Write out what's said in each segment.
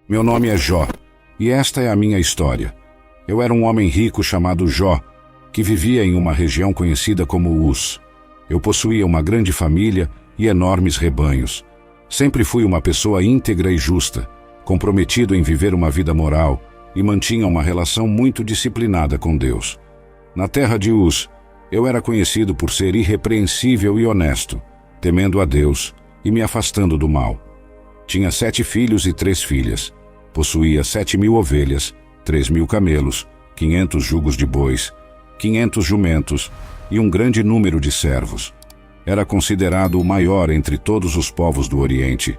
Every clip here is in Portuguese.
Meu nome é Jó, e esta é a minha história. Eu era um homem rico chamado Jó, que vivia em uma região conhecida como Uz. Eu possuía uma grande família e enormes rebanhos. Sempre fui uma pessoa íntegra e justa, comprometido em viver uma vida moral e mantinha uma relação muito disciplinada com Deus. Na terra de Uz, eu era conhecido por ser irrepreensível e honesto, temendo a Deus e me afastando do mal. Tinha 7 filhos e 3 filhas. Possuía 7.000 ovelhas, 3.000 camelos, 500 jugos de bois, 500 jumentos e um grande número de servos. Era considerado o maior entre todos os povos do Oriente.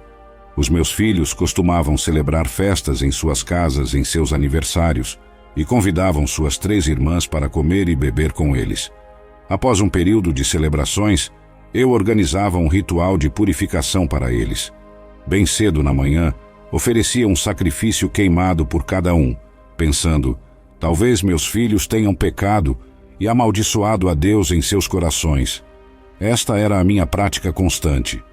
Os meus filhos costumavam celebrar festas em suas casas em seus aniversários e convidavam suas 3 irmãs para comer e beber com eles. Após um período de celebrações, eu organizava um ritual de purificação para eles. Bem cedo na manhã, oferecia um sacrifício queimado por cada um, pensando, talvez meus filhos tenham pecado e amaldiçoado a Deus em seus corações. Esta era a minha prática constante.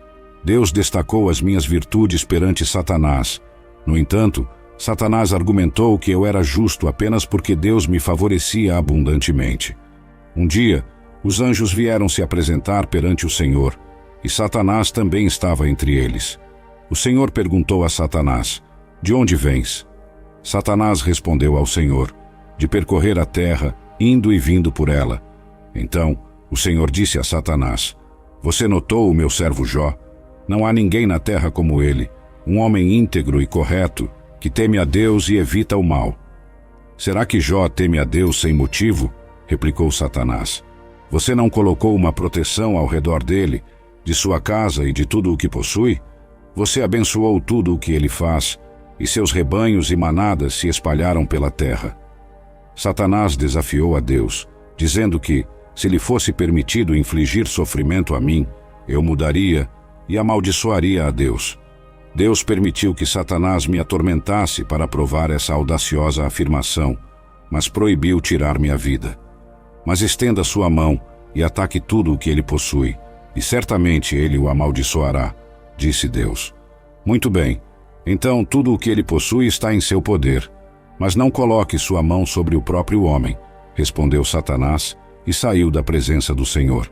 Deus destacou as minhas virtudes perante Satanás. No entanto, Satanás argumentou que eu era justo apenas porque Deus me favorecia abundantemente. Um dia, os anjos vieram se apresentar perante o Senhor, e Satanás também estava entre eles. O Senhor perguntou a Satanás, de onde vens? Satanás respondeu ao Senhor, de percorrer a terra, indo e vindo por ela. Então, o Senhor disse a Satanás, você notou o meu servo Jó? Não há ninguém na terra como ele, um homem íntegro e correto, que teme a Deus e evita o mal. Será que Jó teme a Deus sem motivo? Replicou Satanás. Você não colocou uma proteção ao redor dele, de sua casa e de tudo o que possui? Você abençoou tudo o que ele faz, e seus rebanhos e manadas se espalharam pela terra. Satanás desafiou a Deus, dizendo que, se lhe fosse permitido infligir sofrimento a mim, eu mudaria e amaldiçoaria a Deus. Deus permitiu que Satanás me atormentasse para provar essa audaciosa afirmação, mas proibiu tirar-me a vida. Mas estenda sua mão e ataque tudo o que ele possui, e certamente ele o amaldiçoará, disse Deus. Muito bem, então tudo o que ele possui está em seu poder, mas não coloque sua mão sobre o próprio homem, respondeu Satanás e saiu da presença do Senhor.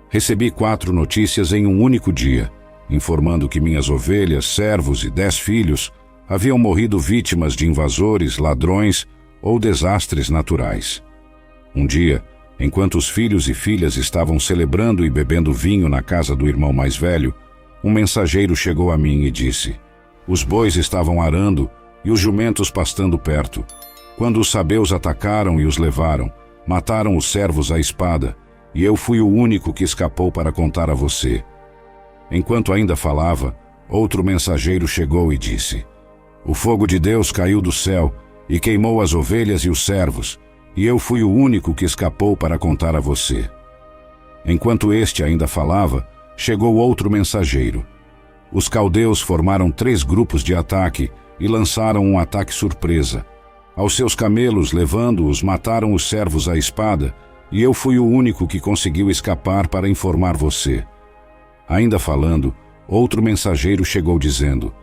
Recebi 4 notícias em um único dia, informando que minhas ovelhas, servos e 10 filhos haviam morrido vítimas de invasores, ladrões ou desastres naturais. Um dia, enquanto os filhos e filhas estavam celebrando e bebendo vinho na casa do irmão mais velho, um mensageiro chegou a mim e disse, os bois estavam arando e os jumentos pastando perto, quando os sabeus atacaram e os levaram, mataram os servos à espada, e eu fui o único que escapou para contar a você. Enquanto ainda falava, outro mensageiro chegou e disse, o fogo de Deus caiu do céu e queimou as ovelhas e os servos, e eu fui o único que escapou para contar a você. Enquanto este ainda falava, chegou outro mensageiro. Os caldeus formaram 3 grupos de ataque e lançaram um ataque surpresa. Aos seus camelos, levando-os, mataram os servos à espada, e eu fui o único que conseguiu escapar para informar você. Ainda falando, outro mensageiro chegou dizendo,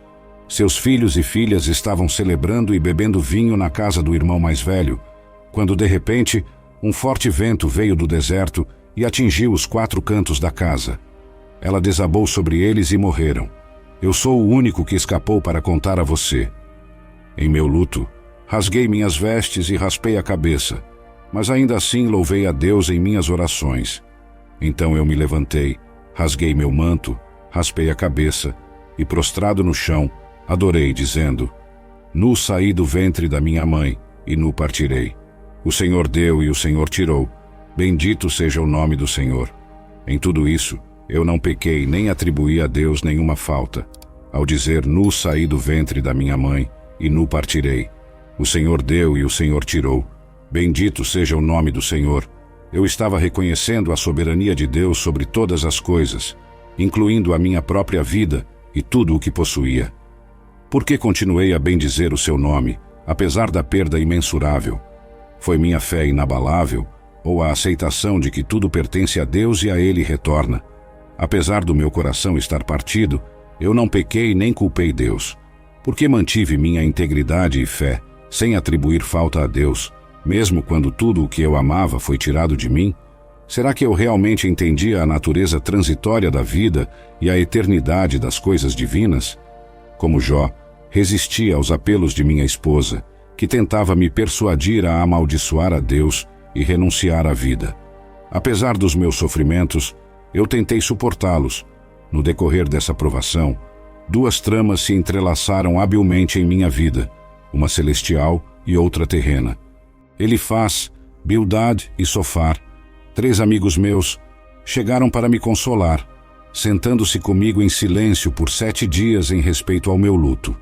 seus filhos e filhas estavam celebrando e bebendo vinho na casa do irmão mais velho, quando de repente um forte vento veio do deserto e atingiu os 4 cantos da casa. Ela desabou sobre eles e morreram. Eu sou o único que escapou para contar a você. Em meu luto, rasguei minhas vestes e raspei a cabeça, mas ainda assim louvei a Deus em minhas orações. Então eu me levantei, rasguei meu manto, raspei a cabeça e, prostrado no chão, adorei, dizendo, nu saí do ventre da minha mãe e nu partirei. O Senhor deu e o Senhor tirou. Bendito seja o nome do Senhor. Em tudo isso, eu não pequei nem atribuí a Deus nenhuma falta, ao dizer nu saí do ventre da minha mãe e nu partirei. O Senhor deu e o Senhor tirou. Bendito seja o nome do Senhor. Eu estava reconhecendo a soberania de Deus sobre todas as coisas, incluindo a minha própria vida e tudo o que possuía. Por que continuei a bendizer o seu nome, apesar da perda imensurável? Foi minha fé inabalável, ou a aceitação de que tudo pertence a Deus e a Ele retorna? Apesar do meu coração estar partido, eu não pequei nem culpei Deus. Porque mantive minha integridade e fé, sem atribuir falta a Deus, mesmo quando tudo o que eu amava foi tirado de mim? Será que eu realmente entendia a natureza transitória da vida e a eternidade das coisas divinas? Como Jó, resisti aos apelos de minha esposa, que tentava me persuadir a amaldiçoar a Deus e renunciar à vida. Apesar dos meus sofrimentos, eu tentei suportá-los. No decorrer dessa provação, duas tramas se entrelaçaram habilmente em minha vida, uma celestial e outra terrena. Elifaz, Bildad e Sofar, 3 amigos meus, chegaram para me consolar, sentando-se comigo em silêncio por 7 dias em respeito ao meu luto.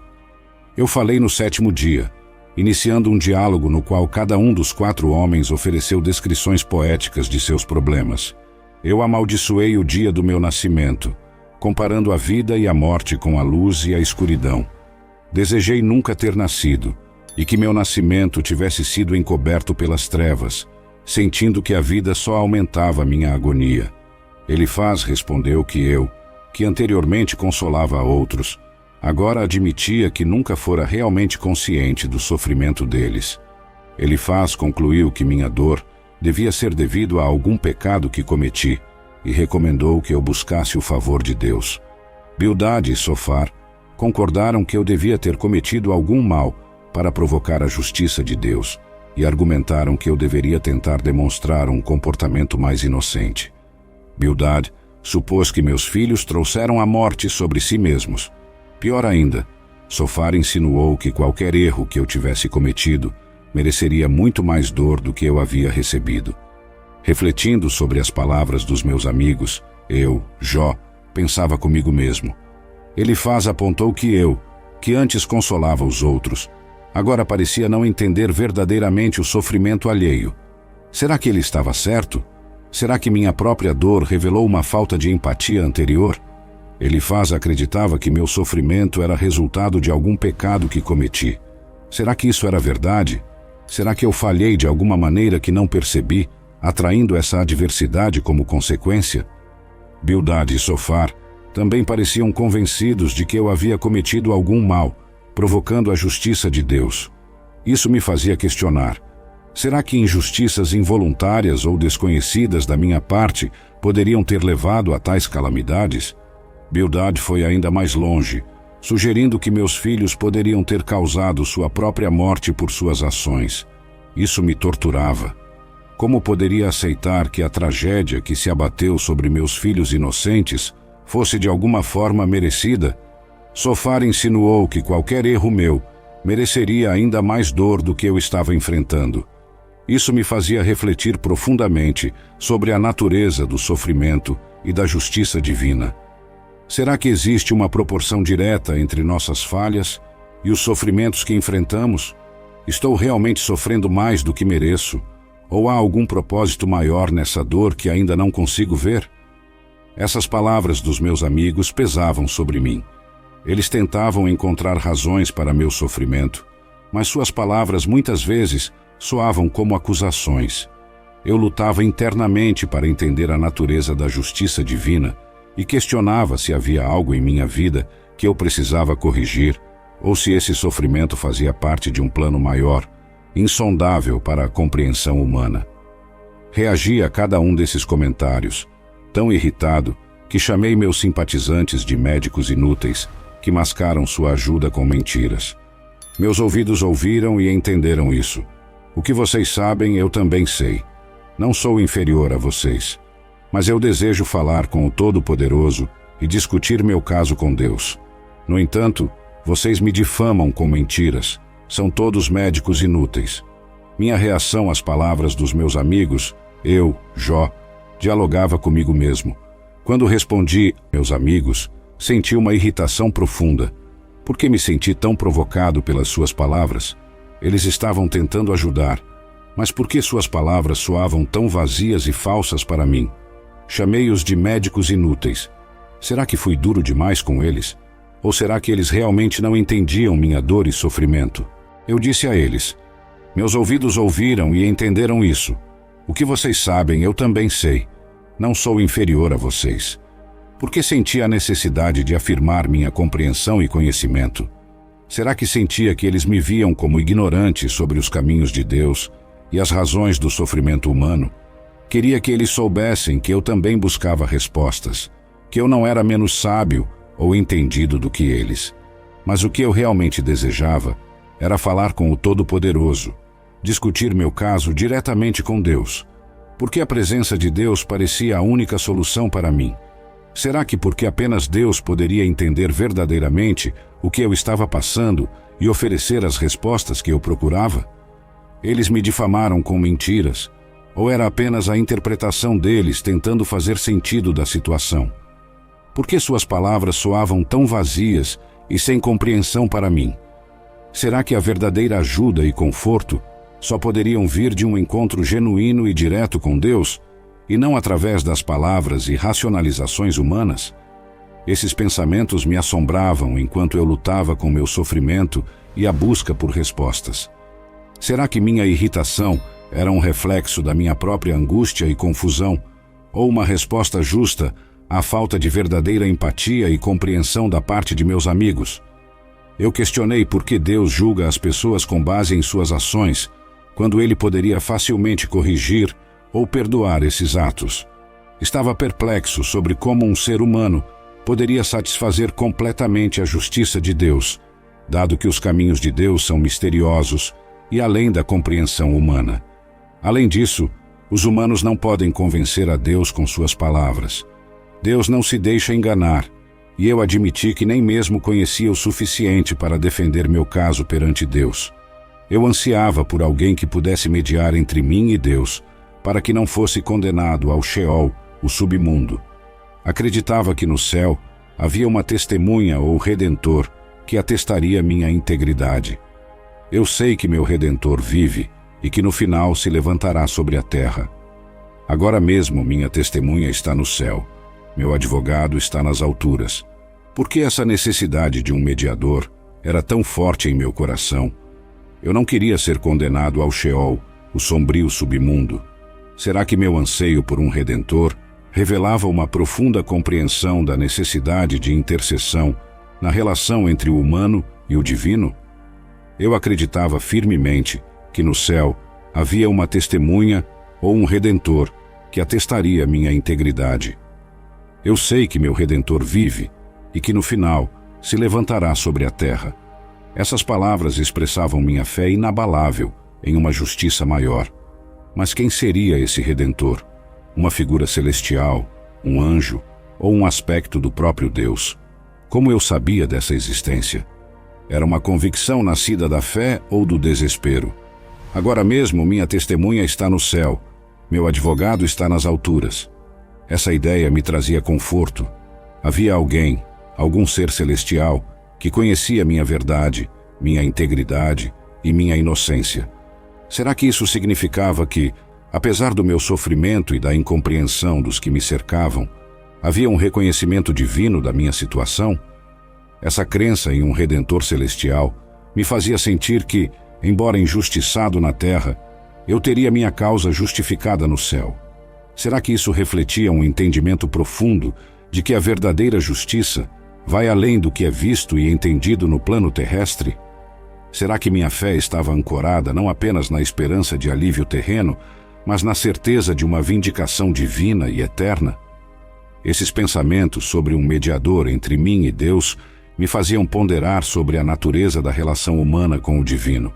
Eu falei no 7º dia, iniciando um diálogo no qual cada um dos 4 homens ofereceu descrições poéticas de seus problemas. Eu amaldiçoei o dia do meu nascimento, comparando a vida e a morte com a luz e a escuridão. Desejei nunca ter nascido, e que meu nascimento tivesse sido encoberto pelas trevas, sentindo que a vida só aumentava minha agonia. Elifaz respondeu que eu, que anteriormente consolava a outros, agora admitia que nunca fora realmente consciente do sofrimento deles. Elifaz concluiu que minha dor devia ser devido a algum pecado que cometi e recomendou que eu buscasse o favor de Deus. Bildad e Sofar concordaram que eu devia ter cometido algum mal para provocar a justiça de Deus e argumentaram que eu deveria tentar demonstrar um comportamento mais inocente. Bildad supôs que meus filhos trouxeram a morte sobre si mesmos. Pior ainda, Sofar insinuou que qualquer erro que eu tivesse cometido mereceria muito mais dor do que eu havia recebido. Refletindo sobre as palavras dos meus amigos, eu, Jó, pensava comigo mesmo. Elifaz apontou que eu, que antes consolava os outros, agora parecia não entender verdadeiramente o sofrimento alheio. Será que ele estava certo? Será que minha própria dor revelou uma falta de empatia anterior? Elifaz acreditava que meu sofrimento era resultado de algum pecado que cometi. Será que isso era verdade? Será que eu falhei de alguma maneira que não percebi, atraindo essa adversidade como consequência? Bildad e Sofar também pareciam convencidos de que eu havia cometido algum mal, provocando a justiça de Deus. Isso me fazia questionar. Será que injustiças involuntárias ou desconhecidas da minha parte poderiam ter levado a tais calamidades? Bildad foi ainda mais longe, sugerindo que meus filhos poderiam ter causado sua própria morte por suas ações. Isso me torturava. Como poderia aceitar que a tragédia que se abateu sobre meus filhos inocentes fosse de alguma forma merecida? Sofar insinuou que qualquer erro meu mereceria ainda mais dor do que eu estava enfrentando. Isso me fazia refletir profundamente sobre a natureza do sofrimento e da justiça divina. Será que existe uma proporção direta entre nossas falhas e os sofrimentos que enfrentamos? Estou realmente sofrendo mais do que mereço? Ou há algum propósito maior nessa dor que ainda não consigo ver? Essas palavras dos meus amigos pesavam sobre mim. Eles tentavam encontrar razões para meu sofrimento, mas suas palavras muitas vezes soavam como acusações. Eu lutava internamente para entender a natureza da justiça divina e questionava se havia algo em minha vida que eu precisava corrigir ou se esse sofrimento fazia parte de um plano maior, insondável para a compreensão humana. Reagi a cada um desses comentários, tão irritado que chamei meus simpatizantes de médicos inúteis que mascaram sua ajuda com mentiras. Meus ouvidos ouviram e entenderam isso. O que vocês sabem, eu também sei. Não sou inferior a vocês, mas eu desejo falar com o Todo-Poderoso e discutir meu caso com Deus. No entanto, vocês me difamam com mentiras. São todos médicos inúteis. Minha reação às palavras dos meus amigos, eu, Jó, dialogava comigo mesmo. Quando respondi, meus amigos, senti uma irritação profunda. Por que me senti tão provocado pelas suas palavras? Eles estavam tentando ajudar, mas por que suas palavras soavam tão vazias e falsas para mim? Chamei-os de médicos inúteis. Será que fui duro demais com eles? Ou será que eles realmente não entendiam minha dor e sofrimento? Eu disse a eles: meus ouvidos ouviram e entenderam isso. O que vocês sabem, eu também sei. Não sou inferior a vocês. Por que senti a necessidade de afirmar minha compreensão e conhecimento? Será que sentia que eles me viam como ignorante sobre os caminhos de Deus e as razões do sofrimento humano? Queria que eles soubessem que eu também buscava respostas, que eu não era menos sábio ou entendido do que eles. Mas o que eu realmente desejava era falar com o Todo-Poderoso, discutir meu caso diretamente com Deus, porque a presença de Deus parecia a única solução para mim. Será que porque apenas Deus poderia entender verdadeiramente o que eu estava passando e oferecer as respostas que eu procurava? Eles me difamaram com mentiras, ou era apenas a interpretação deles tentando fazer sentido da situação? Por que suas palavras soavam tão vazias e sem compreensão para mim? Será que a verdadeira ajuda e conforto só poderiam vir de um encontro genuíno e direto com Deus, e não através das palavras e racionalizações humanas? Esses pensamentos me assombravam enquanto eu lutava com meu sofrimento e a busca por respostas. Será que minha irritação era um reflexo da minha própria angústia e confusão, ou uma resposta justa à falta de verdadeira empatia e compreensão da parte de meus amigos? Eu questionei por que Deus julga as pessoas com base em suas ações, quando Ele poderia facilmente corrigir ou perdoar esses atos. Estava perplexo sobre como um ser humano poderia satisfazer completamente a justiça de Deus, dado que os caminhos de Deus são misteriosos e além da compreensão humana. Além disso, os humanos não podem convencer a Deus com suas palavras. Deus não se deixa enganar, e eu admiti que nem mesmo conhecia o suficiente para defender meu caso perante Deus. Eu ansiava por alguém que pudesse mediar entre mim e Deus, para que não fosse condenado ao Sheol, o submundo. Acreditava que no céu havia uma testemunha ou redentor que atestaria minha integridade. Eu sei que meu Redentor vive e que no final se levantará sobre a terra. Agora mesmo minha testemunha está no céu, meu advogado está nas alturas. Por que essa necessidade de um mediador era tão forte em meu coração? Eu não queria ser condenado ao Sheol, o sombrio submundo. Será que meu anseio por um Redentor revelava uma profunda compreensão da necessidade de intercessão na relação entre o humano e o divino? Eu acreditava firmemente que no céu havia uma testemunha ou um Redentor que atestaria minha integridade. Eu sei que meu Redentor vive e que no final se levantará sobre a terra. Essas palavras expressavam minha fé inabalável em uma justiça maior. Mas quem seria esse Redentor? Uma figura celestial, um anjo ou um aspecto do próprio Deus? Como eu sabia dessa existência? Era uma convicção nascida da fé ou do desespero? Agora mesmo minha testemunha está no céu, meu advogado está nas alturas. Essa ideia me trazia conforto. Havia alguém, algum ser celestial, que conhecia minha verdade, minha integridade e minha inocência. Será que isso significava que, apesar do meu sofrimento e da incompreensão dos que me cercavam, havia um reconhecimento divino da minha situação? Essa crença em um Redentor celestial me fazia sentir que, embora injustiçado na terra, eu teria minha causa justificada no céu. Será que isso refletia um entendimento profundo de que a verdadeira justiça vai além do que é visto e entendido no plano terrestre? Será que minha fé estava ancorada não apenas na esperança de alívio terreno, mas na certeza de uma vindicação divina e eterna? Esses pensamentos sobre um mediador entre mim e Deus me faziam ponderar sobre a natureza da relação humana com o divino.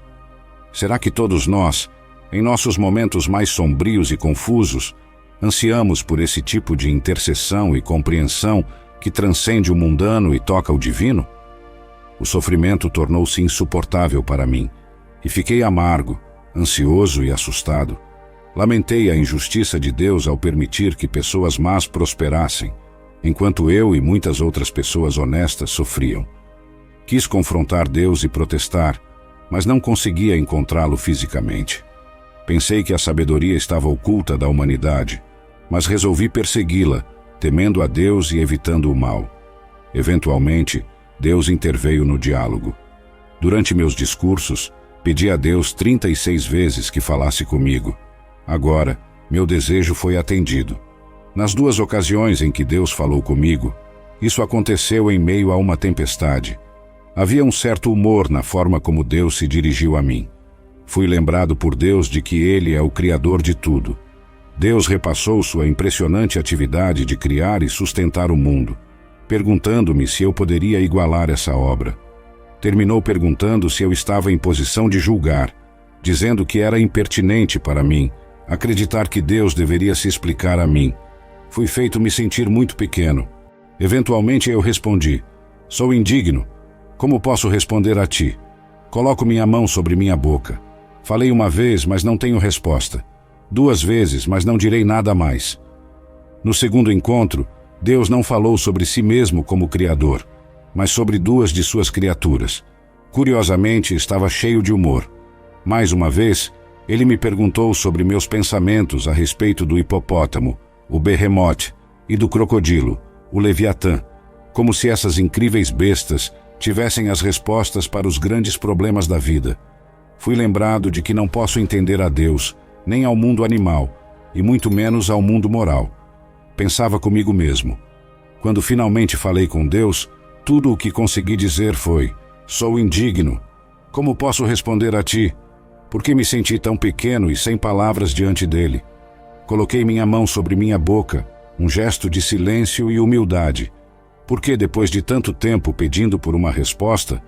Será que todos nós, em nossos momentos mais sombrios e confusos, ansiamos por esse tipo de intercessão e compreensão que transcende o mundano e toca o divino? O sofrimento tornou-se insuportável para mim, e fiquei amargo, ansioso e assustado. Lamentei a injustiça de Deus ao permitir que pessoas más prosperassem, enquanto eu e muitas outras pessoas honestas sofriam. Quis confrontar Deus e protestar, mas não conseguia encontrá-lo fisicamente. Pensei que a sabedoria estava oculta da humanidade, mas resolvi persegui-la, temendo a Deus e evitando o mal. Eventualmente, Deus interveio no diálogo. Durante meus discursos, pedi a Deus 36 vezes que falasse comigo. Agora, meu desejo foi atendido. Nas 2 ocasiões em que Deus falou comigo, isso aconteceu em meio a uma tempestade. Havia um certo humor na forma como Deus se dirigiu a mim. Fui lembrado por Deus de que Ele é o Criador de tudo. Deus repassou sua impressionante atividade de criar e sustentar o mundo, perguntando-me se eu poderia igualar essa obra. Terminou perguntando se eu estava em posição de julgar, dizendo que era impertinente para mim acreditar que Deus deveria se explicar a mim. Fui feito me sentir muito pequeno. Eventualmente eu respondi: sou indigno. Como posso responder a ti? Coloco minha mão sobre minha boca. Falei uma vez, mas não tenho resposta. 2 vezes, mas não direi nada mais. No segundo encontro, Deus não falou sobre si mesmo como Criador, mas sobre 2 de suas criaturas. Curiosamente, estava cheio de humor. Mais uma vez, ele me perguntou sobre meus pensamentos a respeito do hipopótamo, o Behemoth, e do crocodilo, o Leviatã, como se essas incríveis bestas tivessem as respostas para os grandes problemas da vida. Fui lembrado de que não posso entender a Deus, nem ao mundo animal, e muito menos ao mundo moral. Pensava comigo mesmo. Quando finalmente falei com Deus, tudo o que consegui dizer foi: sou indigno. Como posso responder a ti? Por que me senti tão pequeno e sem palavras diante dele? Coloquei minha mão sobre minha boca, um gesto de silêncio e humildade. Porque depois de tanto tempo pedindo por uma resposta,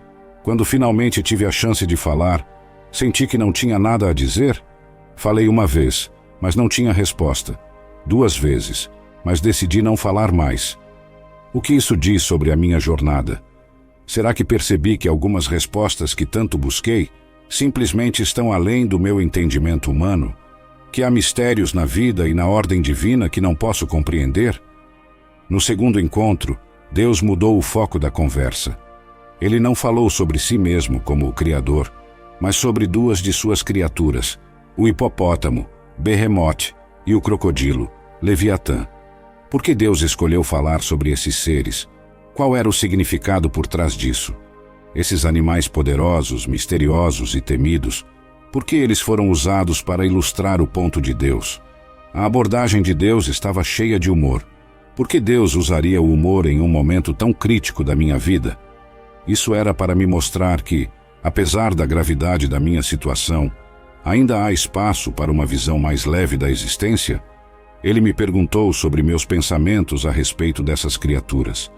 quando finalmente tive a chance de falar, senti que não tinha nada a dizer? Falei uma vez, mas não tinha resposta. 2 vezes, mas decidi não falar mais. O que isso diz sobre a minha jornada? Será que percebi que algumas respostas que tanto busquei simplesmente estão além do meu entendimento humano? Que há mistérios na vida e na ordem divina que não posso compreender? No segundo encontro, Deus mudou o foco da conversa. Ele não falou sobre si mesmo como o Criador, mas sobre 2 de suas criaturas, o hipopótamo, Behemoth, e o crocodilo, Leviatã. Por que Deus escolheu falar sobre esses seres? Qual era o significado por trás disso? Esses animais poderosos, misteriosos e temidos, por que eles foram usados para ilustrar o ponto de Deus? A abordagem de Deus estava cheia de humor. Por que Deus usaria o humor em um momento tão crítico da minha vida? Isso era para me mostrar que, apesar da gravidade da minha situação, ainda há espaço para uma visão mais leve da existência? Ele me perguntou sobre meus pensamentos a respeito dessas criaturas.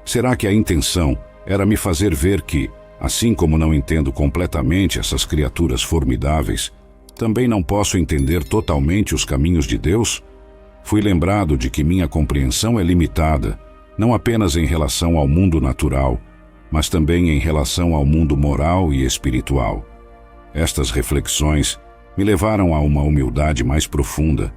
Será que a intenção era me fazer ver que, assim como não entendo completamente essas criaturas formidáveis, também não posso entender totalmente os caminhos de Deus? Fui lembrado de que minha compreensão é limitada, não apenas em relação ao mundo natural, mas também em relação ao mundo moral e espiritual. Estas reflexões me levaram a uma humildade mais profunda.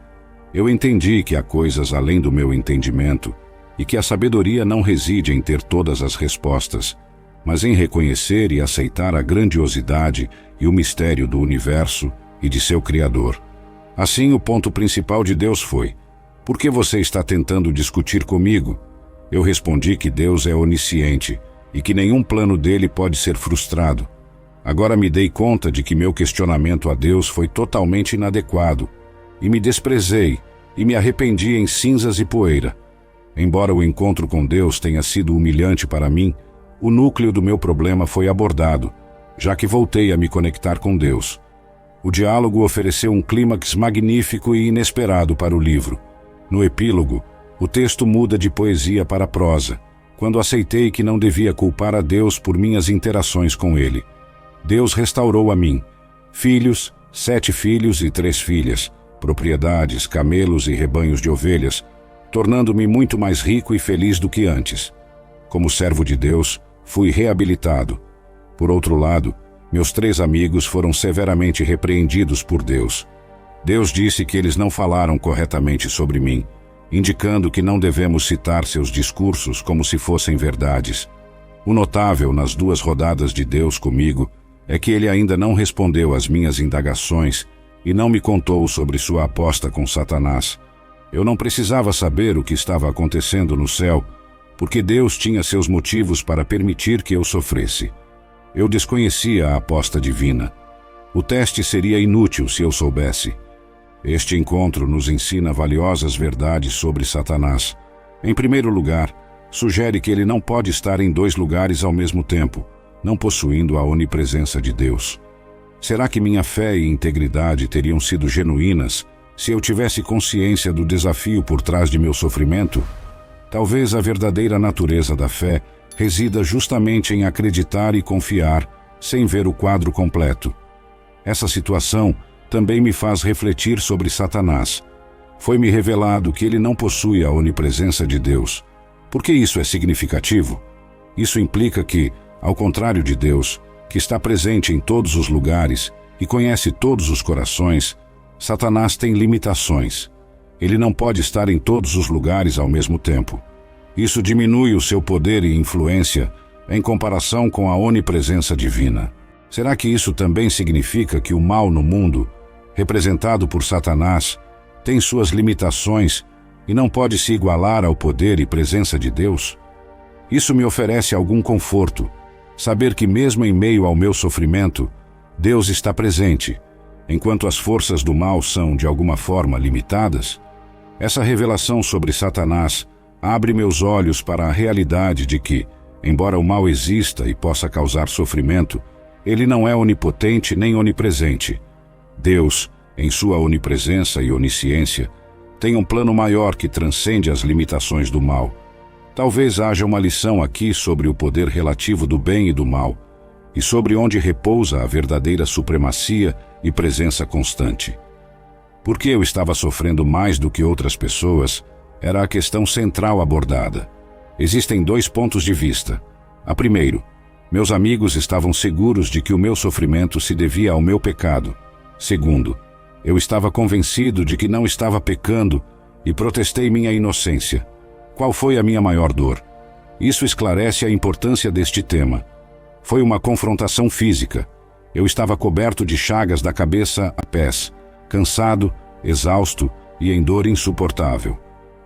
Eu entendi que há coisas além do meu entendimento e que a sabedoria não reside em ter todas as respostas, mas em reconhecer e aceitar a grandiosidade e o mistério do universo e de seu Criador. Assim, o ponto principal de Deus foi: por que você está tentando discutir comigo? Eu respondi que Deus é onisciente e que nenhum plano dele pode ser frustrado. Agora me dei conta de que meu questionamento a Deus foi totalmente inadequado, e me desprezei e me arrependi em cinzas e poeira. Embora o encontro com Deus tenha sido humilhante para mim, o núcleo do meu problema foi abordado, já que voltei a me conectar com Deus. O diálogo ofereceu um clímax magnífico e inesperado para o livro. No epílogo, o texto muda de poesia para prosa, quando aceitei que não devia culpar a Deus por minhas interações com ele. Deus restaurou a mim filhos, 7 filhos e 3 filhas, propriedades, camelos e rebanhos de ovelhas, tornando-me muito mais rico e feliz do que antes. Como servo de Deus, fui reabilitado. Por outro lado, meus 3 amigos foram severamente repreendidos por Deus. Deus disse que eles não falaram corretamente sobre mim, indicando que não devemos citar seus discursos como se fossem verdades. O notável nas 2 rodadas de Deus comigo é que ele ainda não respondeu às minhas indagações e não me contou sobre sua aposta com Satanás. Eu não precisava saber o que estava acontecendo no céu, porque Deus tinha seus motivos para permitir que eu sofresse. Eu desconhecia a aposta divina. O teste seria inútil se eu soubesse. Este encontro nos ensina valiosas verdades sobre Satanás. Em primeiro lugar, sugere que ele não pode estar em 2 lugares ao mesmo tempo, não possuindo a onipresença de Deus? Será que minha fé e integridade teriam sido genuínas se eu tivesse consciência do desafio por trás de meu sofrimento? Talvez a verdadeira natureza da fé resida justamente em acreditar e confiar, sem ver o quadro completo. Essa situação também me faz refletir sobre Satanás. Foi-me revelado que ele não possui a onipresença de Deus. Por que isso é significativo? Isso implica que, ao contrário de Deus, que está presente em todos os lugares e conhece todos os corações, Satanás tem limitações. Ele não pode estar em todos os lugares ao mesmo tempo. Isso diminui o seu poder e influência em comparação com a onipresença divina. Será que isso também significa que o mal no mundo, representado por Satanás, tem suas limitações e não pode se igualar ao poder e presença de Deus? Isso me oferece algum conforto, saber que mesmo em meio ao meu sofrimento, Deus está presente, enquanto as forças do mal são, de alguma forma, limitadas. Essa revelação sobre Satanás abre meus olhos para a realidade de que, embora o mal exista e possa causar sofrimento, ele não é onipotente nem onipresente. Deus, em sua onipresença e onisciência, tem um plano maior que transcende as limitações do mal. Talvez haja uma lição aqui sobre o poder relativo do bem e do mal, e sobre onde repousa a verdadeira supremacia e presença constante. Por que eu estava sofrendo mais do que outras pessoas era a questão central abordada. Existem dois pontos de vista. A primeiro, meus amigos estavam seguros de que o meu sofrimento se devia ao meu pecado. Segundo, eu estava convencido de que não estava pecando e protestei minha inocência. Qual foi a minha maior dor? Isso esclarece a importância deste tema. Foi uma confrontação física. Eu estava coberto de chagas da cabeça a pés, cansado, exausto e em dor insuportável.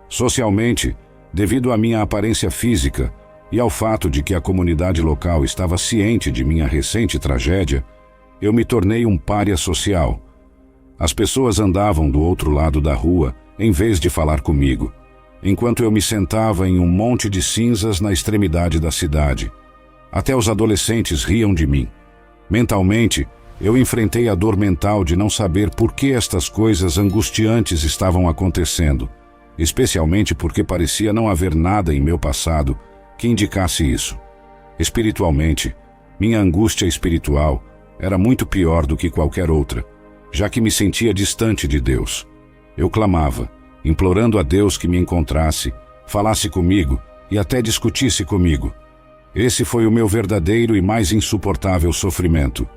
Socialmente, devido à minha aparência física e ao fato de que a comunidade local estava ciente de minha recente tragédia, eu me tornei um pária social. As pessoas andavam do outro lado da rua em vez de falar comigo, enquanto eu me sentava em um monte de cinzas na extremidade da cidade. Até os adolescentes riam de mim. Mentalmente, eu enfrentei a dor mental de não saber por que estas coisas angustiantes estavam acontecendo, especialmente porque parecia não haver nada em meu passado que indicasse isso. Espiritualmente, minha angústia espiritual era muito pior do que qualquer outra, já que me sentia distante de Deus. Eu clamava, implorando a Deus que me encontrasse, falasse comigo e até discutisse comigo. Esse foi o meu verdadeiro e mais insuportável sofrimento.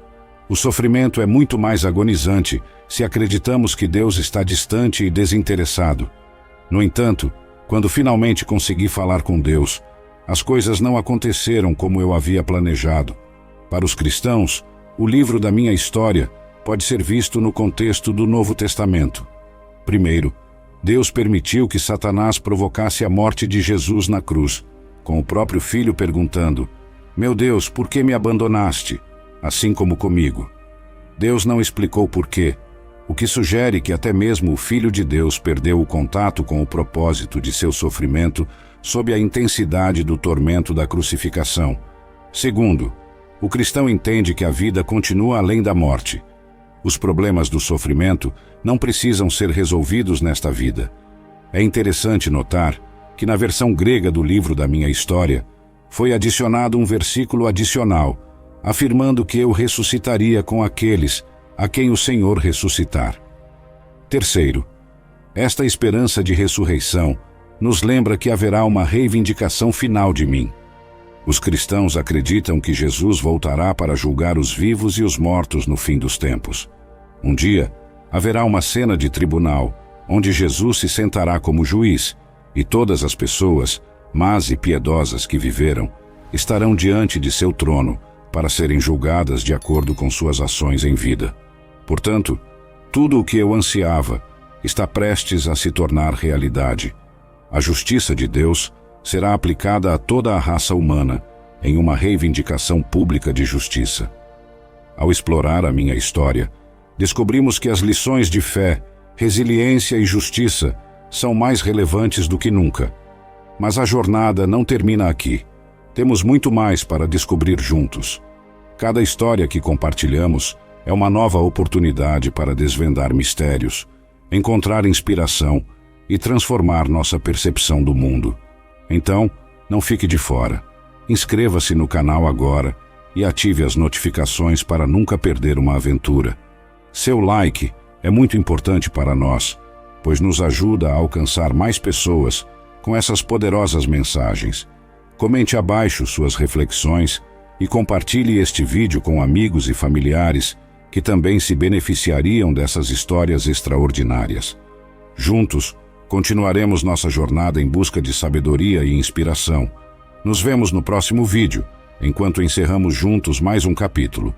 O sofrimento é muito mais agonizante se acreditamos que Deus está distante e desinteressado. No entanto, quando finalmente consegui falar com Deus, as coisas não aconteceram como eu havia planejado. Para os cristãos, o livro da minha história pode ser visto no contexto do Novo Testamento. Primeiro, Deus permitiu que Satanás provocasse a morte de Jesus na cruz, com o próprio Filho perguntando: "Meu Deus, por que me abandonaste?", assim como comigo. Deus não explicou por quê, o que sugere que até mesmo o Filho de Deus perdeu o contato com o propósito de seu sofrimento sob a intensidade do tormento da crucificação. Segundo, o cristão entende que a vida continua além da morte. Os problemas do sofrimento não precisam ser resolvidos nesta vida. É interessante notar que na versão grega do livro da minha história foi adicionado um versículo adicional, afirmando que eu ressuscitaria com aqueles a quem o Senhor ressuscitar. Terceiro, esta esperança de ressurreição nos lembra que haverá uma reivindicação final de mim. Os cristãos acreditam que Jesus voltará para julgar os vivos e os mortos no fim dos tempos. Um dia, haverá uma cena de tribunal, onde Jesus se sentará como juiz, e todas as pessoas, más e piedosas que viveram, estarão diante de seu trono para serem julgadas de acordo com suas ações em vida. Portanto, tudo o que eu ansiava está prestes a se tornar realidade. A justiça de Deus será aplicada a toda a raça humana em uma reivindicação pública de justiça. Ao explorar a minha história, descobrimos que as lições de fé, resiliência e justiça são mais relevantes do que nunca. Mas a jornada não termina aqui. Temos muito mais para descobrir juntos. Cada história que compartilhamos é uma nova oportunidade para desvendar mistérios, encontrar inspiração e transformar nossa percepção do mundo. Então, não fique de fora. Inscreva-se no canal agora e ative as notificações para nunca perder uma aventura. Seu like é muito importante para nós, pois nos ajuda a alcançar mais pessoas com essas poderosas mensagens. Comente abaixo suas reflexões e compartilhe este vídeo com amigos e familiares que também se beneficiariam dessas histórias extraordinárias. Juntos, continuaremos nossa jornada em busca de sabedoria e inspiração. Nos vemos no próximo vídeo, enquanto encerramos juntos mais um capítulo.